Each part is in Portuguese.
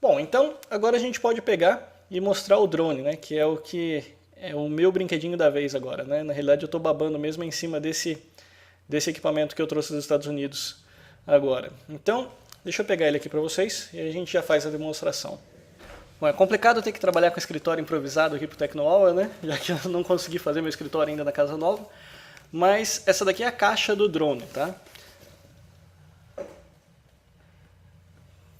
Bom, então agora a gente pode pegar e mostrar o drone, né? Que é o meu brinquedinho da vez agora, né? Na realidade eu estou babando mesmo em cima desse equipamento que eu trouxe dos Estados Unidos agora. Então, deixa eu pegar ele aqui para vocês e a gente já faz a demonstração. Bom, é complicado ter que trabalhar com escritório improvisado aqui pro Tecno Hour, né? Já que eu não consegui fazer meu escritório ainda na casa nova. Mas essa daqui é a caixa do drone, tá?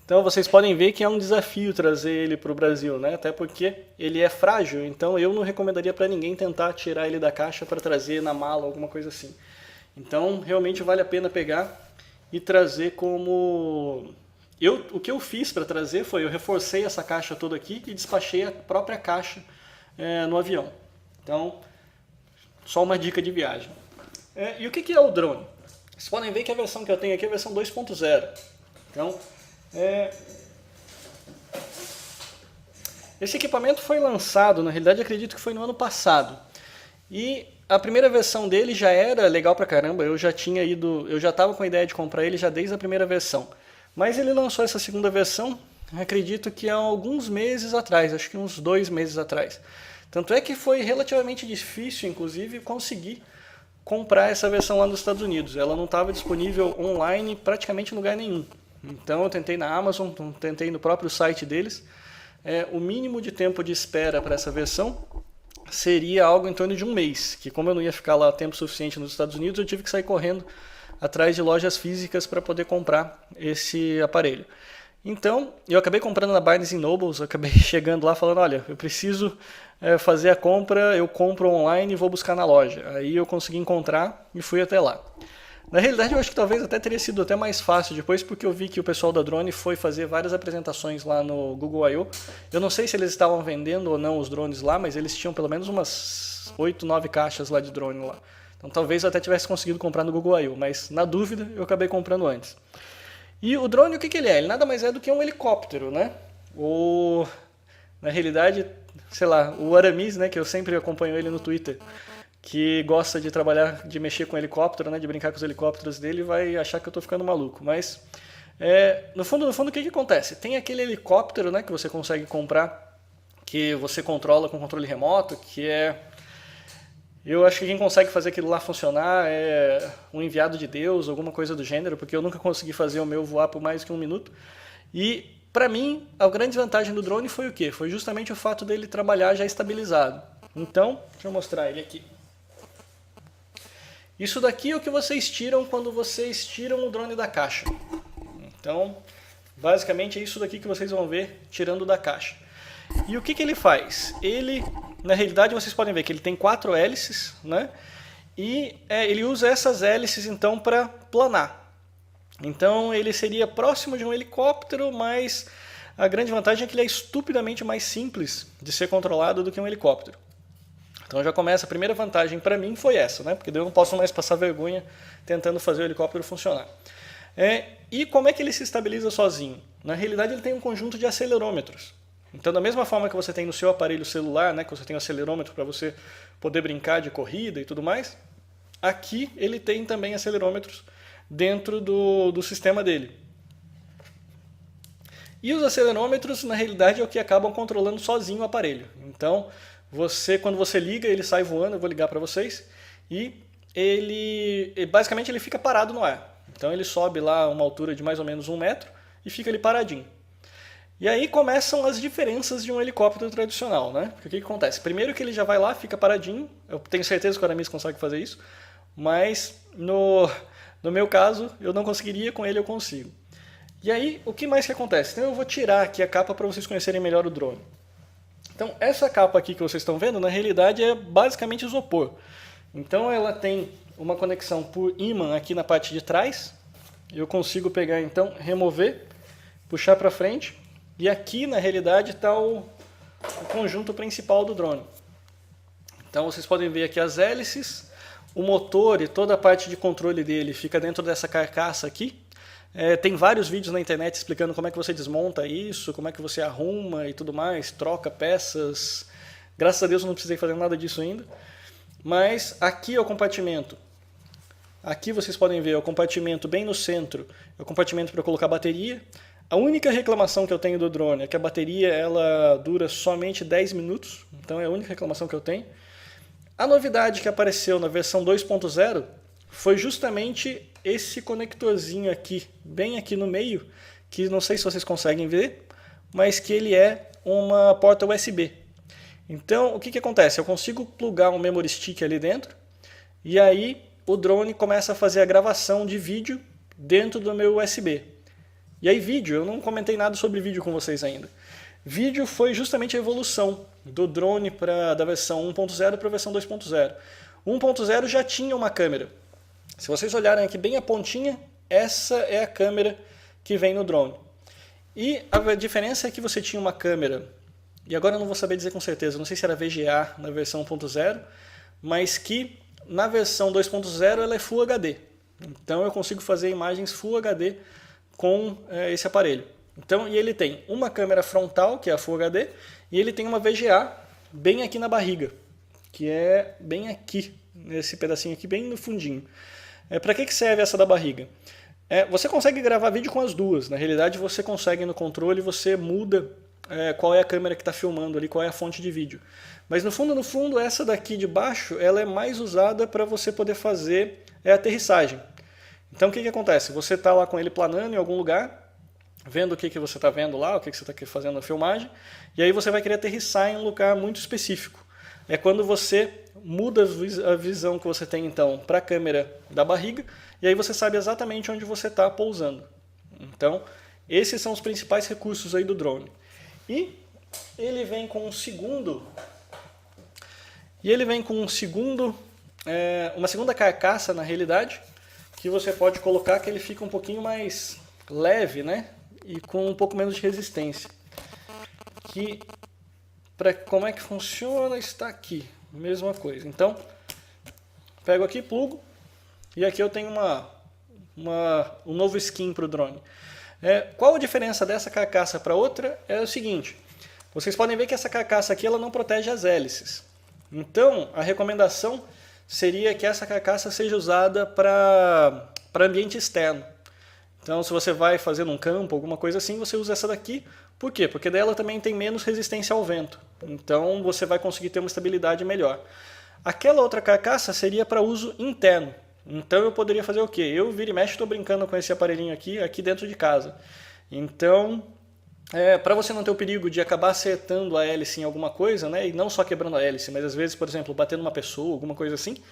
Então vocês podem ver que é um desafio trazer ele para o Brasil, né? Até porque ele é frágil, então eu não recomendaria para ninguém tentar tirar ele da caixa para trazer na mala, alguma coisa assim. Então realmente vale a pena pegar e trazer como... O que eu fiz para trazer foi, eu reforcei essa caixa toda aqui e despachei a própria caixa no avião. Então, só uma dica de viagem. E o que é o drone? Vocês podem ver que a versão que eu tenho aqui é a versão 2.0. Então, esse equipamento foi lançado, na realidade acredito que foi no ano passado. E a primeira versão dele já era legal pra caramba, eu já estava com a ideia de comprar ele já desde a primeira versão. Mas ele lançou essa segunda versão, acredito que há alguns meses atrás, acho que uns 2 meses atrás. Tanto é que foi relativamente difícil, inclusive, conseguir comprar essa versão lá nos Estados Unidos. Ela não estava disponível online praticamente em lugar nenhum. Então eu tentei na Amazon, tentei no próprio site deles. O mínimo de tempo de espera para essa versão seria algo em torno de 1 mês, que como eu não ia ficar lá tempo suficiente nos Estados Unidos, eu tive que sair correndo atrás de lojas físicas para poder comprar esse aparelho. Então, eu acabei comprando na Barnes Nobles, eu acabei chegando lá falando, olha, eu preciso fazer a compra, eu compro online e vou buscar na loja. Aí eu consegui encontrar e fui até lá. Na realidade, eu acho que talvez até teria sido até mais fácil depois, porque eu vi que o pessoal da Drone foi fazer várias apresentações lá no Google I/O. Eu não sei se eles estavam vendendo ou não os drones lá, mas eles tinham pelo menos umas 8, 9 caixas lá de drone lá. Então talvez eu até tivesse conseguido comprar no Google I/O, mas na dúvida eu acabei comprando antes. E o drone, o que ele é? Ele nada mais é do que um helicóptero, né? Ou, na realidade, sei lá, o Aramis, né, que eu sempre acompanho ele no Twitter, que gosta de trabalhar, de mexer com helicóptero, né, de brincar com os helicópteros dele, vai achar que eu estou ficando maluco. Mas, no fundo, o que acontece? Tem aquele helicóptero, né, que você consegue comprar, que você controla com controle remoto, que é... Eu acho que quem consegue fazer aquilo lá funcionar é um enviado de Deus, alguma coisa do gênero, porque eu nunca consegui fazer o meu voar por mais que 1 minuto. E, para mim, a grande vantagem do drone foi o quê? Foi justamente o fato dele trabalhar já estabilizado. Então, deixa eu mostrar ele aqui. Isso daqui é o que vocês tiram quando vocês tiram o drone da caixa. Então, basicamente é isso daqui que vocês vão ver tirando da caixa. E o que ele faz? Ele, na realidade, vocês podem ver que ele tem 4 hélices, né? E ele usa essas hélices então para planar. Então ele seria próximo de um helicóptero, mas a grande vantagem é que ele é estupidamente mais simples de ser controlado do que um helicóptero. Então já começa, a primeira vantagem para mim foi essa, né? Porque daí eu não posso mais passar vergonha tentando fazer o helicóptero funcionar. E como é que ele se estabiliza sozinho? Na realidade ele tem um conjunto de acelerômetros. Então da mesma forma que você tem no seu aparelho celular, né, que você tem um acelerômetro para você poder brincar de corrida e tudo mais, aqui ele tem também acelerômetros dentro do sistema dele. E os acelerômetros, na realidade, é o que acabam controlando sozinho o aparelho. Então, quando você liga, ele sai voando, eu vou ligar para vocês, e basicamente ele fica parado no ar. Então ele sobe lá uma altura de mais ou menos 1 metro e fica ali paradinho. E aí começam as diferenças de um helicóptero tradicional, né? Porque o que acontece? Primeiro que ele já vai lá, fica paradinho, eu tenho certeza que o Aramis consegue fazer isso, mas no meu caso eu não conseguiria, com ele eu consigo. E aí, o que mais que acontece? Então eu vou tirar aqui a capa para vocês conhecerem melhor o drone. Então essa capa aqui que vocês estão vendo, na realidade é basicamente isopor. Então ela tem uma conexão por ímã aqui na parte de trás, eu consigo pegar então, remover, puxar para frente, e aqui na realidade está o conjunto principal do drone. Então vocês podem ver aqui as hélices, o motor e toda a parte de controle dele fica dentro dessa carcaça aqui. Tem vários vídeos na internet explicando como é que você desmonta isso, como é que você arruma e tudo mais, troca peças. Graças a Deus eu não precisei fazer nada disso ainda. Mas aqui é o compartimento. Aqui vocês podem ver o compartimento bem no centro, é o compartimento para colocar bateria. A única reclamação que eu tenho do drone é que a bateria ela dura somente 10 minutos, então é a única reclamação que eu tenho. A novidade que apareceu na versão 2.0 foi justamente esse conectorzinho aqui, bem aqui no meio, que não sei se vocês conseguem ver, mas que ele é uma porta USB. Então, o que acontece? Eu consigo plugar um memory stick ali dentro, e aí o drone começa a fazer a gravação de vídeo dentro do meu USB. E aí vídeo, eu não comentei nada sobre vídeo com vocês ainda. Vídeo foi justamente a evolução do drone da versão 1.0 para a versão 2.0. 1.0 já tinha uma câmera. Se vocês olharem aqui bem a pontinha, essa é a câmera que vem no drone. E a diferença é que você tinha uma câmera, e agora eu não vou saber dizer com certeza, não sei se era VGA na versão 1.0, mas que na versão 2.0 ela é Full HD. Então eu consigo fazer imagens Full HD com esse aparelho. Então, e ele tem uma câmera frontal, que é a Full HD, e ele tem uma VGA bem aqui na barriga, que é bem aqui, nesse pedacinho aqui, bem no fundinho. Para que serve essa da barriga? Você consegue gravar vídeo com as duas. Na realidade, você consegue no controle, você muda qual é a câmera que está filmando ali, qual é a fonte de vídeo. Mas no fundo, essa daqui de baixo, ela é mais usada para você poder fazer a aterrissagem. Então o que acontece? Você está lá com ele planando em algum lugar, vendo o que você está vendo lá, o que você está fazendo na filmagem, e aí você vai querer aterrissar em um lugar muito específico. É quando você muda a visão que você tem então para a câmera da barriga, e aí você sabe exatamente onde você está pousando. Então, esses são os principais recursos aí do drone. E ele vem com um segundo... uma segunda carcaça, na realidade, que você pode colocar que ele fica um pouquinho mais leve, né? E com um pouco menos de resistência. Que, como é que funciona, está aqui. Mesma coisa. Então, pego aqui, plugo, e aqui eu tenho um novo skin para o drone. Qual a diferença dessa carcaça para outra? É o seguinte, vocês podem ver que essa carcaça aqui ela não protege as hélices. Então, a recomendação seria que essa carcaça seja usada para ambiente externo. Então, se você vai fazer num campo, alguma coisa assim, você usa essa daqui. Por quê? Porque dela também tem menos resistência ao vento. Então, você vai conseguir ter uma estabilidade melhor. Aquela outra carcaça seria para uso interno. Então, eu poderia fazer o quê? Eu, vira e mexe, estou brincando com esse aparelhinho aqui dentro de casa. Então, para você não ter o perigo de acabar acertando a hélice em alguma coisa, né? E não só quebrando a hélice, mas às vezes, por exemplo, batendo uma pessoa, alguma coisa assim,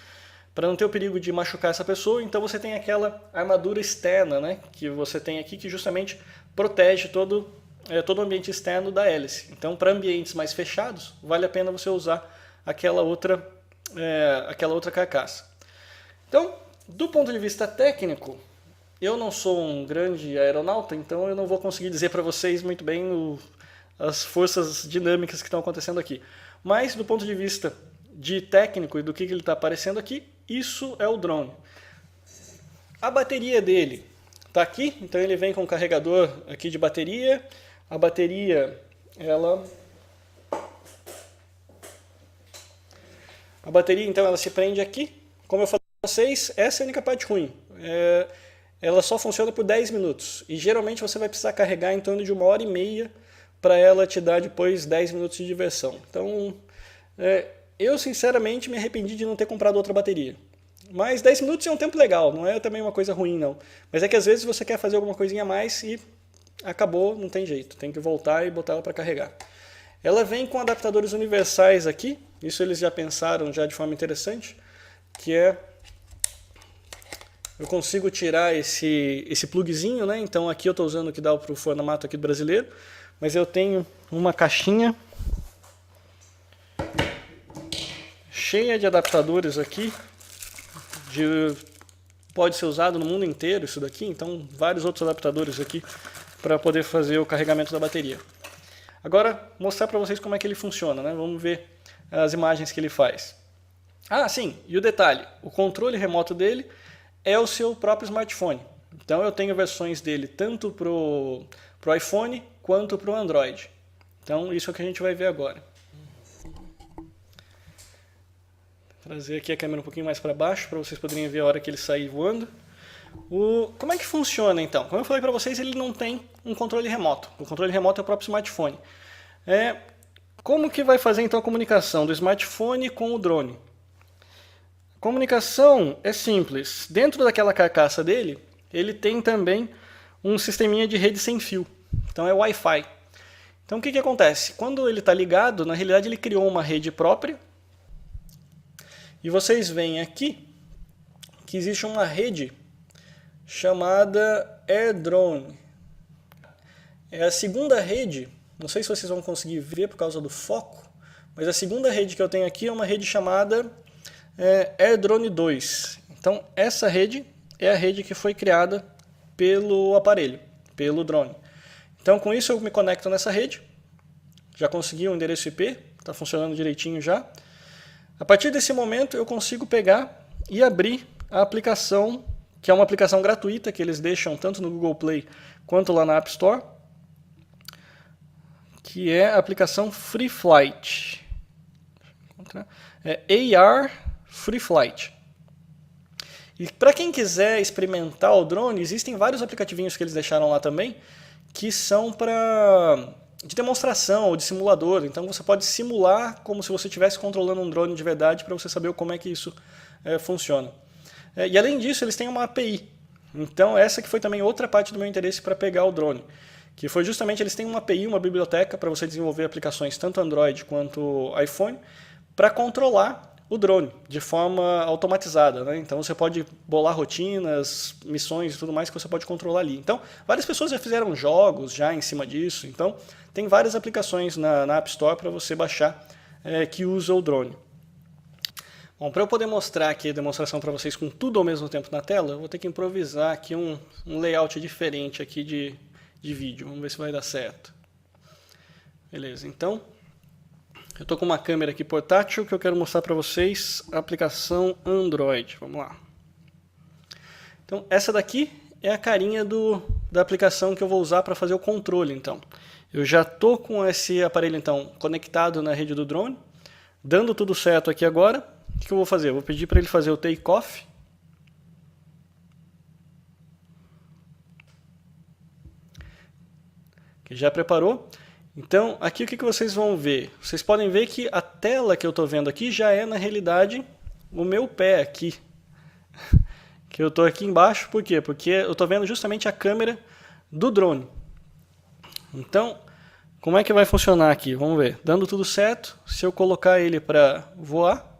para não ter o perigo de machucar essa pessoa, então você tem aquela armadura externa, né, que você tem aqui, que justamente protege todo o ambiente externo da hélice. Então, para ambientes mais fechados, vale a pena você usar aquela outra carcaça. Então, do ponto de vista técnico, eu não sou um grande aeronauta, então eu não vou conseguir dizer para vocês muito bem as forças dinâmicas que estão acontecendo aqui. Mas, do ponto de vista de técnico e do que ele está aparecendo aqui, isso é o drone. A bateria dele está aqui, então ele vem com um carregador aqui de bateria. A bateria, ela então ela se prende aqui. Como eu falei para vocês, essa é a única parte ruim. Ela só funciona por 10 minutos. E geralmente você vai precisar carregar em torno de 1h30 para ela te dar depois 10 minutos de diversão. Então, eu sinceramente me arrependi de não ter comprado outra bateria. Mas 10 minutos é um tempo legal, não é também uma coisa ruim não. Mas é que às vezes você quer fazer alguma coisinha a mais e acabou, não tem jeito. Tem que voltar e botar ela para carregar. Ela vem com adaptadores universais aqui, isso eles já pensaram já de forma interessante, que eu consigo tirar esse plugzinho, né? Então aqui eu estou usando o que dá para o formato aqui do brasileiro, mas eu tenho uma caixinha cheia de adaptadores aqui, pode ser usado no mundo inteiro isso daqui, então vários outros adaptadores aqui para poder fazer o carregamento da bateria. Agora, mostrar para vocês como é que ele funciona, né? Vamos ver as imagens que ele faz. Ah, sim, e o detalhe, o controle remoto dele é o seu próprio smartphone. Então eu tenho versões dele tanto para o iPhone quanto para o Android. Então isso é o que a gente vai ver agora. Trazer aqui a câmera um pouquinho mais para baixo, para vocês poderem ver a hora que ele sair voando. Como é que funciona então? Como eu falei para vocês, ele não tem um controle remoto. O controle remoto é o próprio smartphone. Como que vai fazer então a comunicação do smartphone com o drone? A comunicação é simples. Dentro daquela carcaça dele, ele tem também um sisteminha de rede sem fio. Então é Wi-Fi. Então o que acontece? Quando ele está ligado, na realidade ele criou uma rede própria. E vocês veem aqui que existe uma rede chamada AirDrone. É a segunda rede, não sei se vocês vão conseguir ver por causa do foco, mas a segunda rede que eu tenho aqui é uma rede chamada AirDrone 2. Então essa rede é a rede que foi criada pelo aparelho, pelo drone. Então com isso eu me conecto nessa rede, já consegui o endereço IP, está funcionando direitinho já. A partir desse momento eu consigo pegar e abrir a aplicação, que é uma aplicação gratuita que eles deixam tanto no Google Play quanto lá na App Store, que é a aplicação Free Flight. É AR Free Flight. E para quem quiser experimentar o drone, existem vários aplicativinhos que eles deixaram lá também, que são de demonstração ou de simulador. Então você pode simular como se você estivesse controlando um drone de verdade para você saber como é que isso funciona. E além disso, eles têm uma API. Então essa que foi também outra parte do meu interesse para pegar o drone. Que foi justamente, eles têm uma API, uma biblioteca para você desenvolver aplicações tanto Android quanto iPhone para controlar o drone de forma automatizada, né? Então você pode bolar rotinas, missões e tudo mais que você pode controlar ali. Então várias pessoas já fizeram jogos já em cima disso. Então tem várias aplicações na App Store para você baixar que usa o drone. Bom, para eu poder mostrar aqui a demonstração para vocês com tudo ao mesmo tempo na tela, eu vou ter que improvisar aqui um layout diferente aqui de vídeo. Vamos ver se vai dar certo. Beleza, então eu estou com uma câmera aqui portátil que eu quero mostrar para vocês a aplicação Android. Vamos lá. Então essa daqui é a carinha da aplicação que eu vou usar para fazer o controle. Então eu já estou com esse aparelho então conectado na rede do drone, dando tudo certo aqui agora. O que eu vou fazer? Eu vou pedir para ele fazer o take-off. Que já preparou. Então, aqui o que vocês vão ver? Vocês podem ver que a tela que eu estou vendo aqui já é, na realidade, o meu pé aqui. Que eu estou aqui embaixo, por quê? Porque eu estou vendo justamente a câmera do drone. Então, como é que vai funcionar aqui? Vamos ver. Dando tudo certo, se eu colocar ele para voar,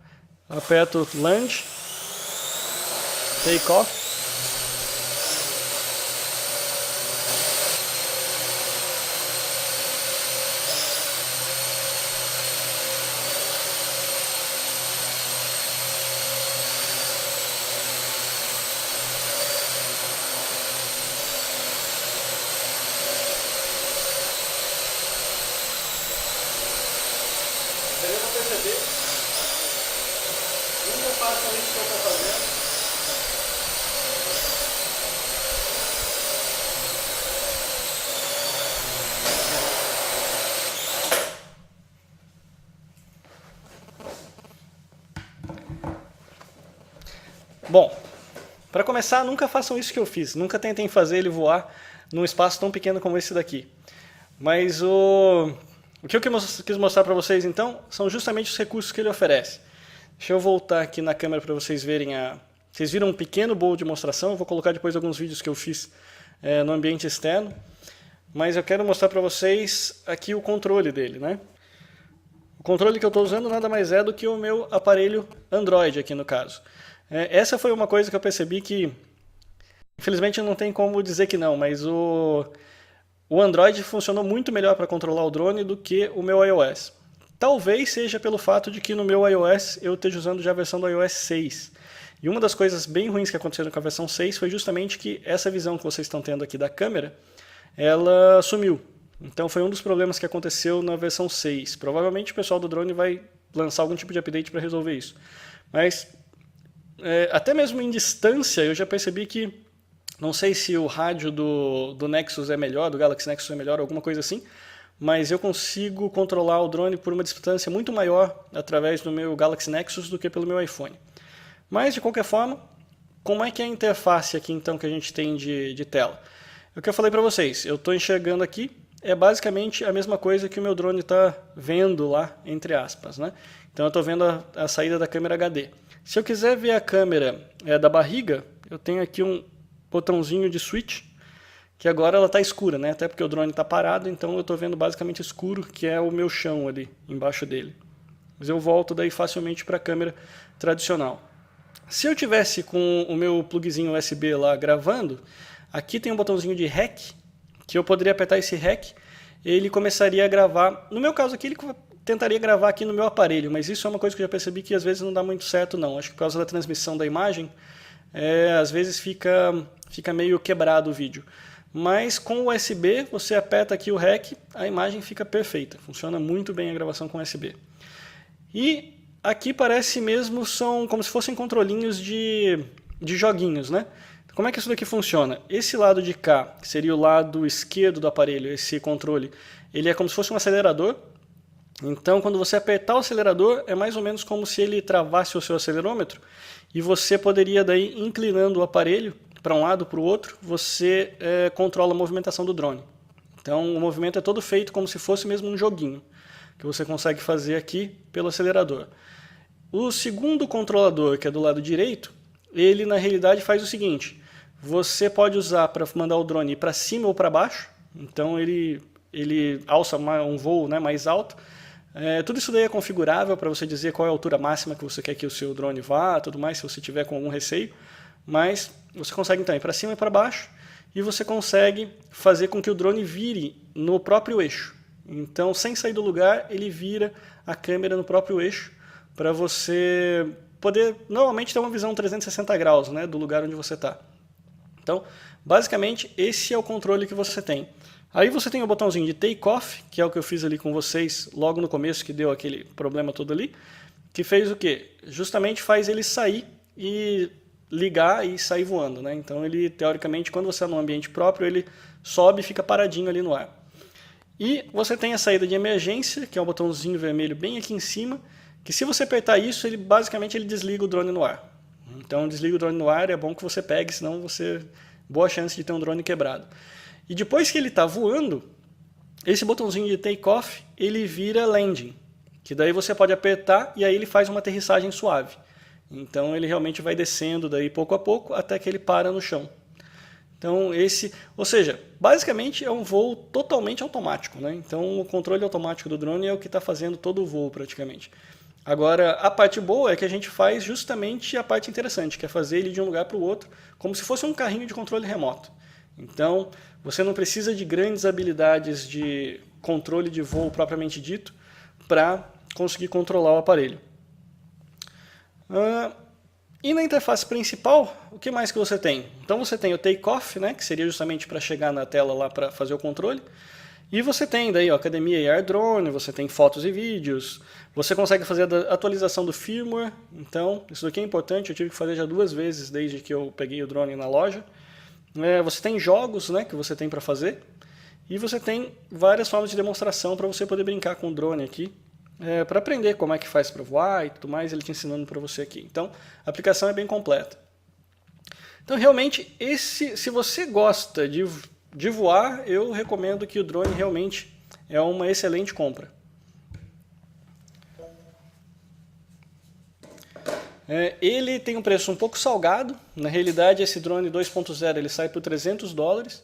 aperto Land, Take Off. Vocês vão perceber, nunca façam isso que eu estou fazendo. Bom, para começar, nunca façam isso que eu fiz. Nunca tentem fazer ele voar num espaço tão pequeno como esse daqui. Mas o que eu quis mostrar para vocês, então, são justamente os recursos que ele oferece. Deixa eu voltar aqui na câmera para vocês verem Vocês viram um pequeno bowl de demonstração, eu vou colocar depois alguns vídeos que eu fiz no ambiente externo. Mas eu quero mostrar para vocês aqui o controle dele, né? O controle que eu estou usando nada mais é do que o meu aparelho Android aqui no caso. Essa foi uma coisa que eu percebi que, infelizmente não tem como dizer que não, mas o Android funcionou muito melhor para controlar o drone do que o meu iOS. Talvez seja pelo fato de que no meu iOS eu esteja usando já a versão do iOS 6. E uma das coisas bem ruins que aconteceram com a versão 6 foi justamente que essa visão que vocês estão tendo aqui da câmera, ela sumiu. Então foi um dos problemas que aconteceu na versão 6. Provavelmente o pessoal do drone vai lançar algum tipo de update para resolver isso. Mas até mesmo em distância eu já percebi que, não sei se o rádio do Nexus é melhor, do Galaxy Nexus é melhor, alguma coisa assim, mas eu consigo controlar o drone por uma distância muito maior através do meu Galaxy Nexus do que pelo meu iPhone. Mas, de qualquer forma, como é que é a interface aqui então que a gente tem de tela? É o que eu falei para vocês, eu estou enxergando aqui, é basicamente a mesma coisa que o meu drone está vendo lá, entre aspas, né? Então eu estou vendo a saída da câmera HD. Se eu quiser ver a câmera da barriga, eu tenho aqui um botãozinho de switch, que agora ela está escura, né? Até porque o drone está parado, então eu estou vendo basicamente escuro, que é o meu chão ali, embaixo dele. Mas eu volto daí facilmente para a câmera tradicional. Se eu tivesse com o meu plugzinho USB lá gravando, aqui tem um botãozinho de REC, que eu poderia apertar esse REC, ele começaria a gravar. No meu caso aqui, ele tentaria gravar aqui no meu aparelho, mas isso é uma coisa que eu já percebi que às vezes não dá muito certo não. Acho que por causa da transmissão da imagem, às vezes fica meio quebrado o vídeo. Mas com o USB, você aperta aqui o REC, a imagem fica perfeita. Funciona muito bem a gravação com USB. E aqui parece mesmo, são como se fossem controlinhos de joguinhos, né? Como é que isso daqui funciona? Esse lado de cá, que seria o lado esquerdo do aparelho, esse controle, ele é como se fosse um acelerador. Então, quando você apertar o acelerador, é mais ou menos como se ele travasse o seu acelerômetro e você poderia daí, inclinando o aparelho para um lado, para o outro, você controla a movimentação do drone. Então, o movimento é todo feito como se fosse mesmo um joguinho, que você consegue fazer aqui pelo acelerador. O segundo controlador, que é do lado direito, ele na realidade faz o seguinte, você pode usar para mandar o drone para cima ou para baixo, então ele alça um voo, né, mais alto. Tudo isso daí é configurável para você dizer qual é a altura máxima que você quer que o seu drone vá, tudo mais, se você tiver com algum receio, mas você consegue então ir para cima e para baixo, e você consegue fazer com que o drone vire no próprio eixo. Então, sem sair do lugar, ele vira a câmera no próprio eixo, para você poder, normalmente, ter uma visão 360 graus, né, do lugar onde você está. Então, basicamente, esse é o controle que você tem. Aí você tem o botãozinho de take off, que é o que eu fiz ali com vocês logo no começo, que deu aquele problema todo ali, que fez o quê? Justamente faz ele sair e ligar e sair voando, né? Então ele, teoricamente, quando você está num ambiente próprio, ele sobe e fica paradinho ali no ar. E você tem a saída de emergência, que é o botãozinho vermelho bem aqui em cima, que se você apertar isso, basicamente ele desliga o drone no ar. Então desliga o drone no ar, é bom que você pegue, senão boa chance de ter um drone quebrado. E depois que ele está voando, esse botãozinho de take off, ele vira landing, que daí você pode apertar e aí ele faz uma aterrissagem suave. Então ele realmente vai descendo daí pouco a pouco até que ele para no chão. Então ou seja, basicamente é um voo totalmente automático, né? Então o controle automático do drone é o que está fazendo todo o voo praticamente. Agora, a parte boa é que a gente faz justamente a parte interessante, que é fazer ele de um lugar para o outro, como se fosse um carrinho de controle remoto. Então, você não precisa de grandes habilidades de controle de voo propriamente dito para conseguir controlar o aparelho. E na interface principal, o que mais que você tem? Então você tem o take-off, né, que seria justamente para chegar na tela lá para fazer o controle. E você tem daí a Academia AR Drone, você tem fotos e vídeos, você consegue fazer a atualização do firmware. Então, isso aqui é importante, eu tive que fazer já 2 vezes desde que eu peguei o drone na loja. Você tem jogos, né, que você tem para fazer, e você tem várias formas de demonstração para você poder brincar com o drone aqui, para aprender como é que faz para voar e tudo mais, ele te ensinando para você aqui. Então, a aplicação é bem completa. Então, realmente, se você gosta de voar, eu recomendo que o drone realmente é uma excelente compra. Ele tem um preço um pouco salgado, na realidade esse drone 2.0 ele sai por $300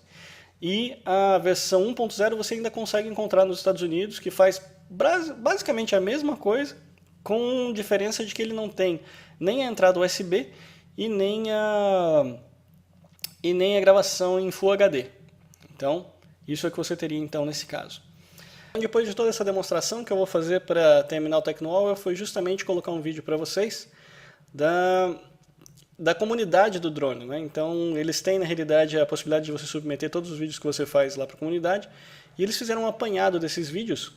e a versão 1.0 você ainda consegue encontrar nos Estados Unidos, que faz basicamente a mesma coisa, com diferença de que ele não tem nem a entrada USB e nem a gravação em Full HD. Então, isso é o que você teria então nesse caso. Depois de toda essa demonstração que eu vou fazer para terminar o TecnoHour, foi justamente colocar um vídeo para vocês da comunidade do drone, né? Então eles têm na realidade a possibilidade de você submeter todos os vídeos que você faz lá para a comunidade, e eles fizeram um apanhado desses vídeos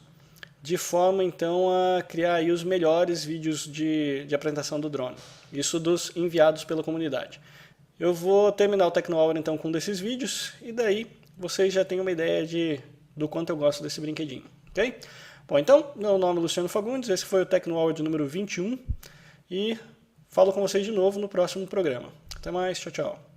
de forma então a criar aí os melhores vídeos de apresentação do drone, isso dos enviados pela comunidade. Eu vou terminar o TecnoHour então com um desses vídeos, e daí vocês já têm uma ideia do quanto eu gosto desse brinquedinho, ok? Bom, então, meu nome é Luciano Fagundes, esse foi o TecnoHour de número 21, e falo com vocês de novo no próximo programa. Até mais, tchau, tchau.